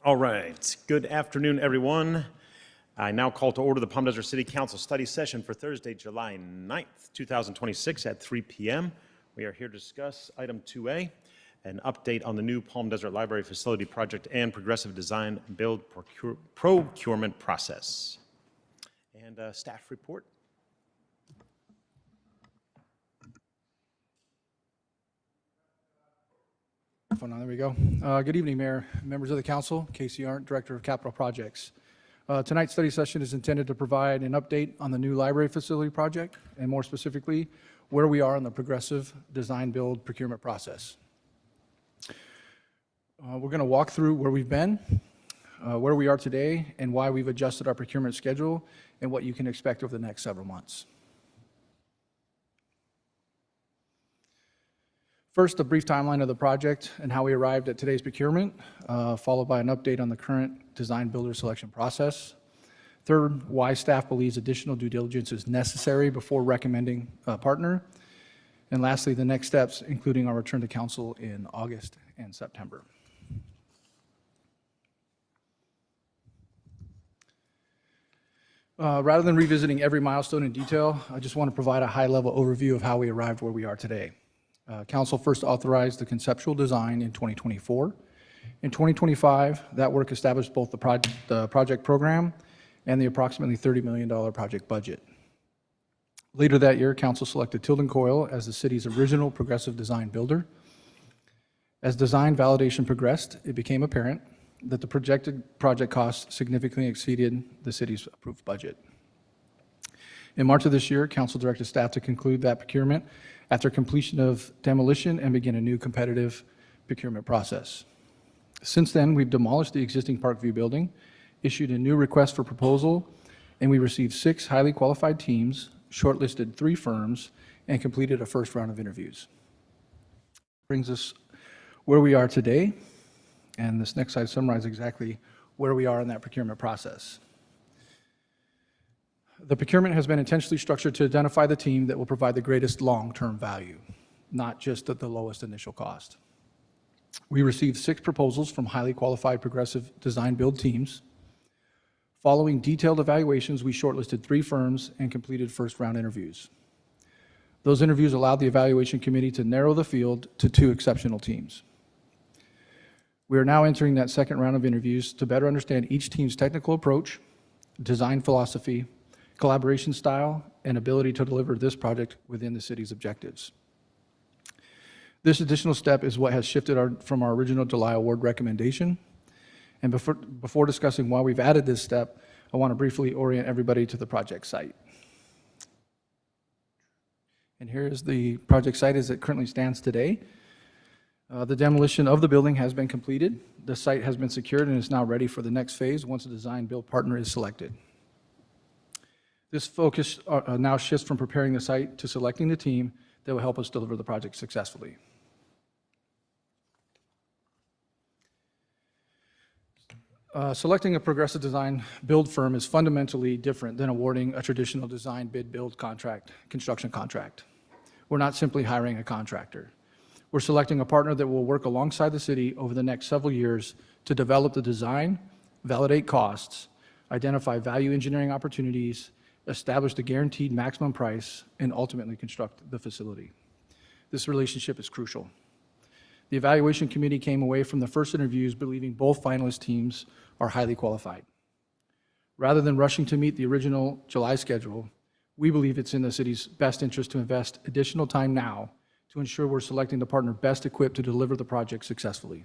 All right. Good afternoon, everyone. I now call to order the Palm Desert City Council study session for Thursday, July 9th, 2026 at 3 p.m. We are here to discuss item 2A, an update on the new Palm Desert Library Facility Project and progressive design build procurement process. And staff report. There we go. Good evening, Mayor, members of the council. Casey Arndt, Director of Capital Projects. Tonight's study session is intended to provide an update on the new library facility project, and more specifically, where we are in the progressive design build procurement process. We're going to walk through where we've been, where we are today, and why we've adjusted our procurement schedule, and what you can expect over the next several months. First, a brief timeline of the project and how we arrived at today's procurement, followed by an update on the current design builder selection process. Third, why staff believes additional due diligence is necessary before recommending a partner. And lastly, the next steps, including our return to council in August and September. Rather than revisiting every milestone in detail, I just want to provide a high-level overview of how we arrived where we are today. Council first authorized the conceptual design in 2024. In 2025, that work established both the project program and the approximately $30 million project budget. Later that year, Council selected Tilden Coyle as the city's original progressive design builder. As design validation progressed, it became apparent that the projected project costs significantly exceeded the city's approved budget. In March of this year, Council directed staff to conclude that procurement after completion of demolition and begin a new competitive procurement process. Since then, we've demolished the existing Parkview building, issued a new request for proposal, and we received 6 highly qualified teams, shortlisted 3 firms, and completed a first round of interviews. Brings us where we are today, and this next slide summarizes exactly where we are in that procurement process. The procurement has been intentionally structured to identify the team that will provide the greatest long-term value, not just at the lowest initial cost. We received 6 proposals from highly qualified progressive design build teams. Following detailed evaluations, we shortlisted 3 firms and completed first round interviews. Those interviews allowed the evaluation committee to narrow the field to 2 exceptional teams. We are now entering that second round of interviews to better understand each team's technical approach, design philosophy, collaboration style, and ability to deliver this project within the city's objectives. This additional step is what has shifted from our original July award recommendation. And before discussing why we've added this step, I want to briefly orient everybody to the project site. And here is the project site as it currently stands today. The demolition of the building has been completed. The site has been secured and is now ready for the next phase once a design build partner is selected. This focus now shifts from preparing the site to selecting the team that will help us deliver the project successfully. Selecting a progressive design build firm is fundamentally different than awarding a traditional design bid build construction contract. We're not simply hiring a contractor. We're selecting a partner that will work alongside the city over the next several years to develop the design, validate costs, identify value engineering opportunities, establish the guaranteed maximum price, and ultimately construct the facility. This relationship is crucial. The evaluation committee came away from the first interviews believing both finalist teams are highly qualified. Rather than rushing to meet the original July schedule, we believe it's in the city's best interest to invest additional time now to ensure we're selecting the partner best equipped to deliver the project successfully.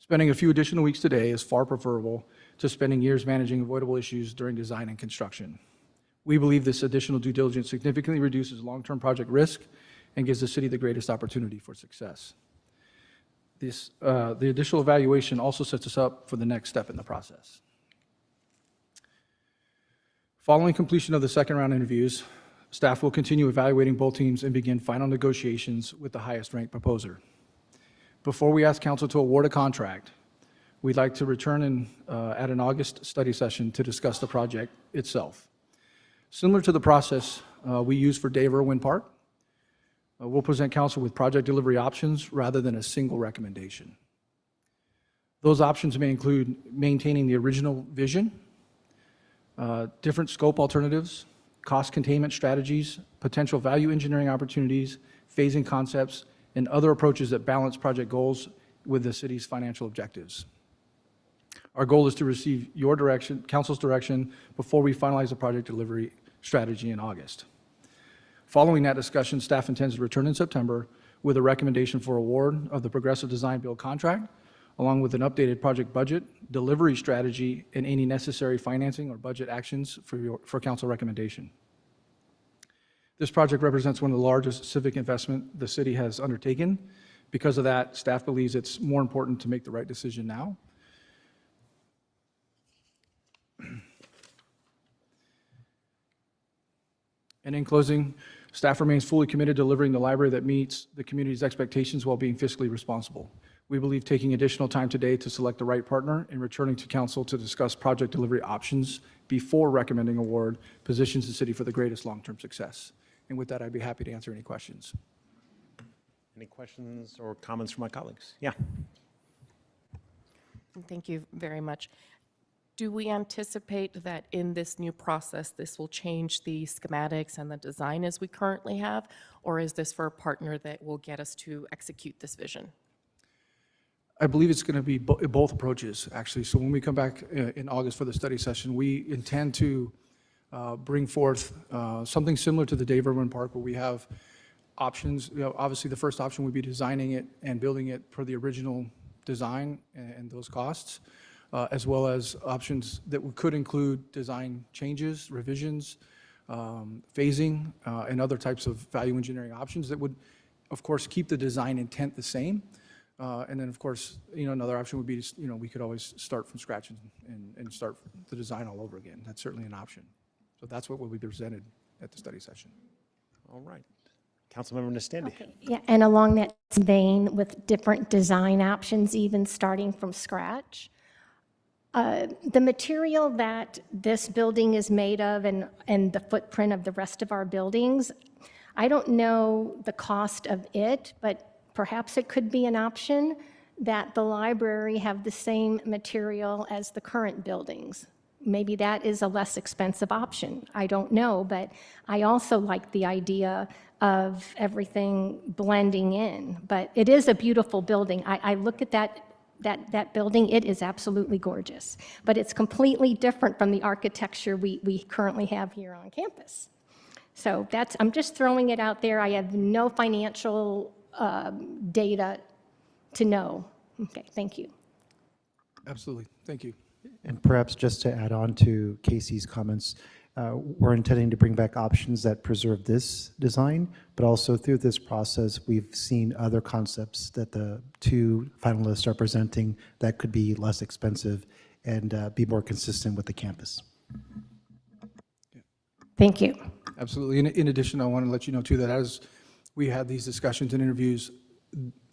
Spending a few additional weeks today is far preferable to spending years managing avoidable issues during design and construction. We believe this additional due diligence significantly reduces long-term project risk and gives the city the greatest opportunity for success. The additional evaluation also sets us up for the next step in the process. Following completion of the second round interviews, staff will continue evaluating both teams and begin final negotiations with the highest ranked proposer. Before we ask council to award a contract, we'd like to return at an August study session to discuss the project itself. Similar to the process we use for Dave Irwin Park, we'll present council with project delivery options rather than a single recommendation. Those options may include maintaining the original vision, different scope alternatives, cost containment strategies, potential value engineering opportunities, phasing concepts, and other approaches that balance project goals with the city's financial objectives. Our goal is to receive your direction, council's direction, before we finalize the project delivery strategy in August. Following that discussion, staff intends to return in September with a recommendation for award of the Progressive Design Build contract, along with an updated project budget, delivery strategy, and any necessary financing or budget actions for council recommendation. This project represents one of the largest civic investment the city has undertaken. Because of that, staff believes it's more important to make the right decision now. And in closing, staff remains fully committed to delivering the library that meets the community's expectations while being fiscally responsible. We believe taking additional time today to select the right partner and returning to council to discuss project delivery options before recommending award positions the city for the greatest long-term success. And with that, I'd be happy to answer any questions. Any questions or comments from my colleagues? Yeah. Thank you very much. Do we anticipate that in this new process, this will change the schematics and the design as we currently have? Or is this for a partner that will get us to execute this vision? I believe it's going to be both approaches, actually. So when we come back in August for the study session, we intend to bring forth something similar to the Dave Irwin Park, where we have options. Obviously, the first option would be designing it and building it per the original design and those costs, as well as options that could include design changes, revisions, phasing, and other types of value engineering options that would, of course, keep the design intent the same. And then, of course, another option would be, we could always start from scratch and start the design all over again. That's certainly an option. So that's what will be presented at the study session. All right. Councilmember Nastandi. Okay. Yeah, and along that vein, with different design options, even starting from scratch, the material that this building is made of and the footprint of the rest of our buildings, I don't know the cost of it, but perhaps it could be an option that the library have the same material as the current buildings. Maybe that is a less expensive option. I don't know, but I also like the idea of everything blending in. But it is a beautiful building. I look at that building, it is absolutely gorgeous. But it's completely different from the architecture we currently have here on campus. So I'm just throwing it out there. I have no financial data to know. Okay, thank you. Absolutely. Thank you. And perhaps just to add on to Casey's comments, we're intending to bring back options that preserve this design, but also through this process, we've seen other concepts that the two finalists are presenting that could be less expensive and be more consistent with the campus. Thank you. Absolutely. In addition, I want to let you know, too, that as we had these discussions and interviews,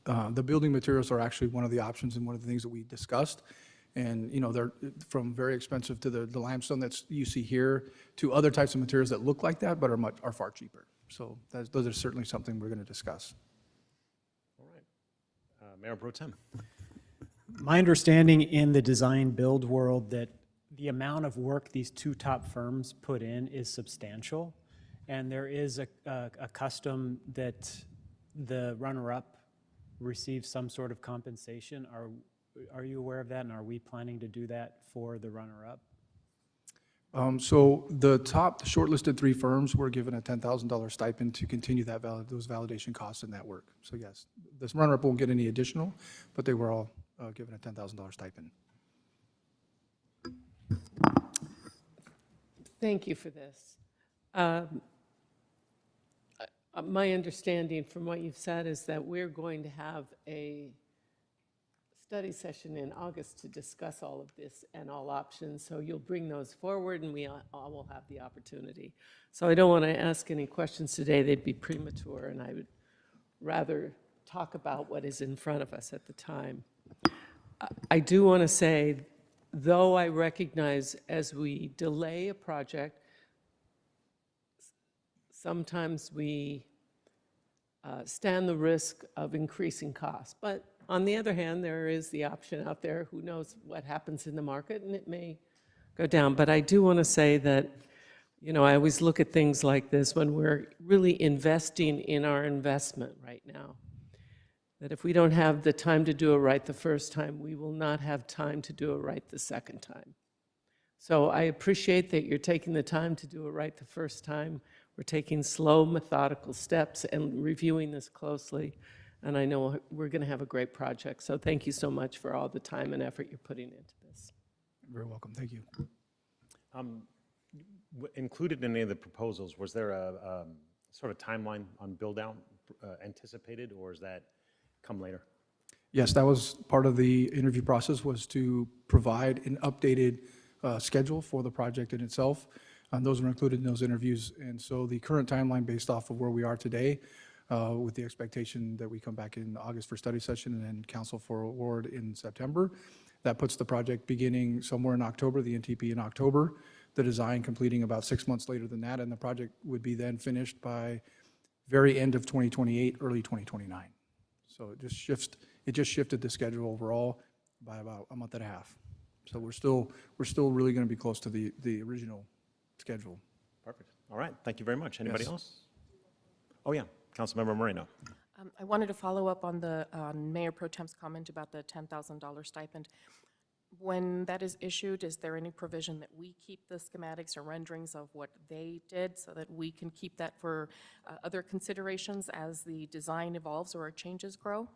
the building materials are actually one of the options and one of the things that we discussed. And, they're from very expensive to the limestone that you see here to other types of materials that look like that but are far cheaper. So those are certainly something we're going to discuss. All right. Mayor Pro Tem. My understanding in the design build world that the amount of work these two top firms put in is substantial. And there is a custom that the runner-up receives some sort of compensation. Are you aware of that, and are we planning to do that for the runner-up? So the shortlisted three firms were given a $10,000 stipend to continue those validation costs and that work. So yes, this runner-up won't get any additional, but they were all given a $10,000 stipend. Thank you for this. My understanding from what you've said is that we're going to have a study session in August to discuss all of this and all options. So you'll bring those forward and we all will have the opportunity. So I don't want to ask any questions today. They'd be premature, and I would rather talk about what is in front of us at the time. I do want to say, though I recognize as we delay a project, sometimes we stand the risk of increasing costs. But on the other hand, there is the option out there, who knows what happens in the market, and it may go down. But I do want to say that, you know, I always look at things like this when we're really investing in our investment right now, that if we don't have the time to do it right the first time, we will not have time to do it right the second time. So I appreciate that you're taking the time to do it right the first time. We're taking slow, methodical steps and reviewing this closely. And I know we're going to have a great project. So thank you so much for all the time and effort you're putting into this. Very welcome, thank you. Included in any of the proposals, was there a sort of timeline on build-out anticipated, or is that come later? Yes, that was part of the interview process, was to provide an updated schedule for the project in itself. And those were included in those interviews. And so the current timeline, based off of where we are today, with the expectation that we come back in August for study session and then council for award in September, that puts the project beginning somewhere in October, the NTP in October, the design completing about 6 months later than that, and the project would be then finished by very end of 2028, early 2029. So it just shifted the schedule overall by about a month and a half. So we're still really going to be close to the original schedule. Perfect. All right, thank you very much. Anybody Yes. else? Oh, yeah, Councilmember Moreno. I wanted to follow up on the Mayor Pro Tem's comment about the $10,000 stipend. When that is issued, is there any provision that we keep the schematics or renderings of what they did so that we can keep that for other considerations as the design evolves or changes grow?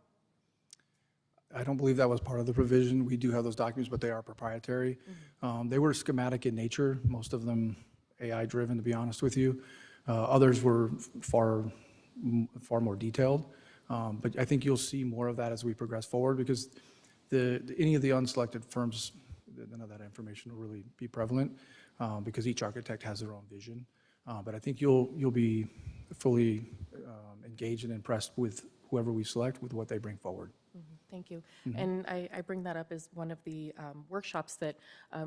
I don't believe that was part of the provision. We do have those documents, but they are proprietary. They were schematic in nature, most of them AI-driven, to be honest with you. Others were far more detailed. But I think you'll see more of that as we progress forward, because any of the unselected firms, none of that information will really be prevalent, because each architect has their own vision. But I think you'll be fully engaged and impressed with whoever we select, with what they bring forward. Thank you. And I bring that up as one of the workshops that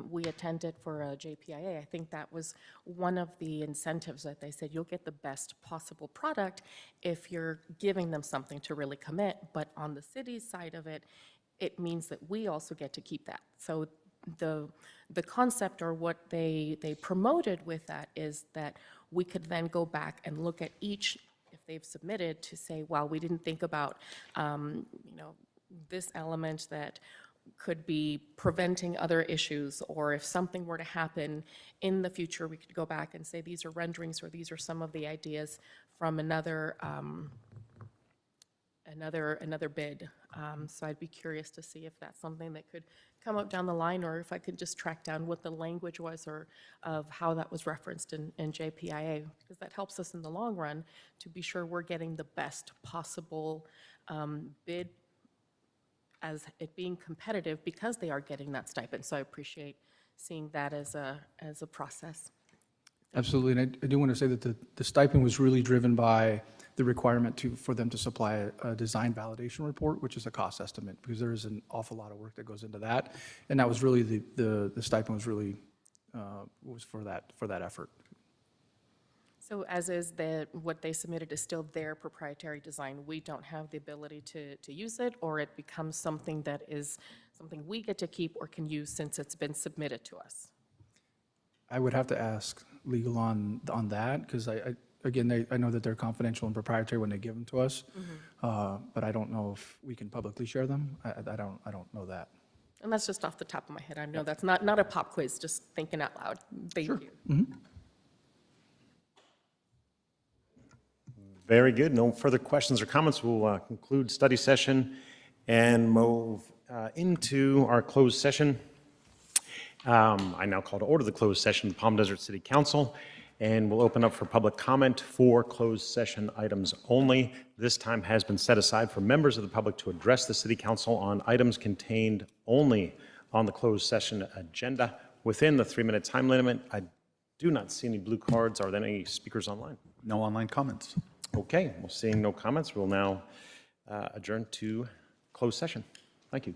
we attended for JPIA. I think that was one of the incentives that they said, you'll get the best possible product if you're giving them something to really commit. But on the city's side of it, it means that we also get to keep that. So the concept, or what they promoted with that, is that we could then go back and look at each, if they've submitted, to say, well, we didn't think about, this element that could be preventing other issues, or if something were to happen in the future, we could go back and say, these are renderings, or these are some of the ideas from another bid. So I'd be curious to see if that's something that could come up down the line, or if I could just track down what the language was, or of how that was referenced in JPIA, because that helps us in the long run to be sure we're getting the best possible bid, as it being competitive, because they are getting that stipend. So I appreciate seeing that as a process. Absolutely, and I do want to say that the stipend was really driven by the requirement for them to supply a design validation report, which is a cost estimate, because there is an awful lot of work that goes into that, and that was really the stipend was really was for that effort. So as is what they submitted is still their proprietary design. We don't have the ability to use it, or it becomes something that is something we get to keep or can use since it's been submitted to us. I would have to ask legal on that, because I know that they're confidential and proprietary when they give them to us, but I don't know if we can publicly share them. I don't know that. And that's just off the top of my head. I know that's not a pop quiz, just thinking out loud. Thank you. Very good. No further questions or comments. We'll conclude study session and move into our closed session. I now call to order the closed session of the Palm Desert City Council, and we'll open up for public comment for closed session items only. This time has been set aside for members of the public to address the City Council on items contained only on the closed session agenda within the 3-minute time limit. I do not see any blue cards. Are there any speakers online? No online comments. Okay, well, seeing no comments, we'll now adjourn to closed session. Thank you.